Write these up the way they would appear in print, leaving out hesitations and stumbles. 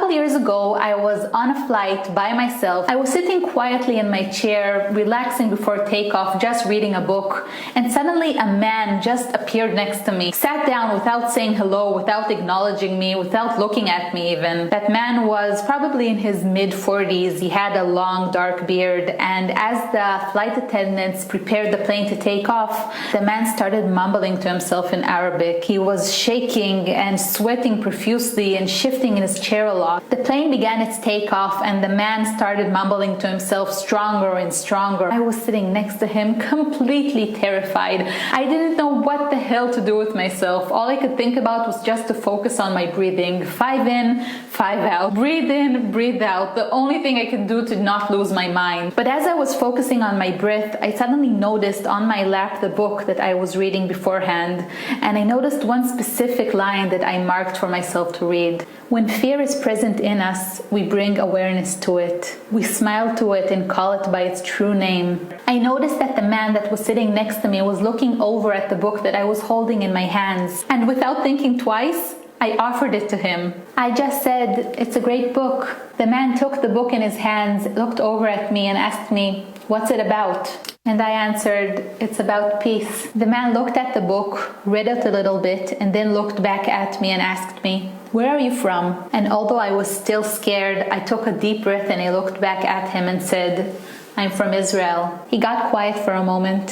couple years ago, I was on a flight by myself. I was sitting quietly in my chair, relaxing before takeoff, just reading a book, and suddenly a man just appeared next to me, sat down without saying hello, without acknowledging me, without looking at me even. That man was probably in his mid-40s. He had a long dark beard, and as the flight attendants prepared the plane to take off, the man started mumbling to himself in Arabic. He was shaking and sweating profusely and shifting in his chair a lot. The plane began its takeoff, and the man started mumbling to himself stronger and stronger. I was sitting next to him, completely terrified. I didn't know what the hell to do with myself. All I could think about was just to focus on my breathing. 5 in, 5 out. Breathe in, breathe out. The only thing I could do to not lose my mind. But as I was focusing on my breath, I suddenly noticed on my lap the book that I was reading beforehand, and I noticed one specific line that I marked for myself to read. When fear is present in us, we bring awareness to it. We smile to it and call it by its true name. I noticed that the man that was sitting next to me was looking over at the book that I was holding in my hands, and without thinking twice, I offered it to him. I just said, "It's a great book." The man took the book in his hands, looked over at me and asked me, "What's it about?" And I answered, "It's about peace." The man looked at the book, read it a little bit, and then looked back at me and asked me, "Where are you from?" And although I was still scared, I took a deep breath and I looked back at him and said, "I'm from Israel." He got quiet for a moment,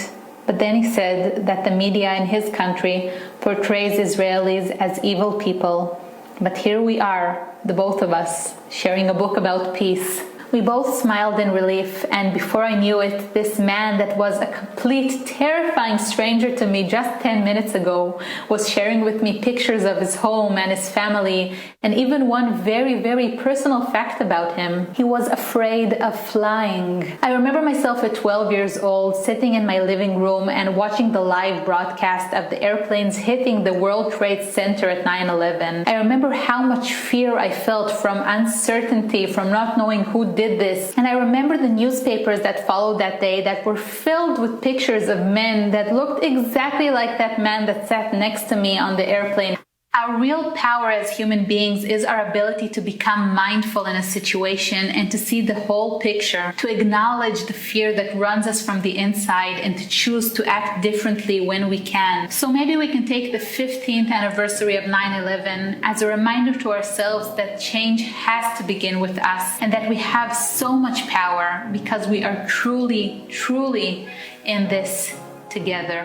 but then he said that the media in his country portrays Israelis as evil people. But here we are, the both of us, sharing a book about peace. We both smiled in relief, and before I knew it, this man that was a complete, terrifying stranger to me just 10 minutes ago was sharing with me pictures of his home and his family, and even one very, very personal fact about him. He was afraid of flying. I remember myself at 12 years old, sitting in my living room and watching the live broadcast of the airplanes hitting the World Trade Center at 9/11. I remember how much fear I felt from uncertainty, from not knowing who did this. And I remember the newspapers that followed that day that were filled with pictures of men that looked exactly like that man that sat next to me on the airplane. Our real power as human beings is our ability to become mindful in a situation and to see the whole picture, to acknowledge the fear that runs us from the inside and to choose to act differently when we can. So maybe we can take the 15th anniversary of 9/11 as a reminder to ourselves that change has to begin with us and that we have so much power because we are truly, truly in this together.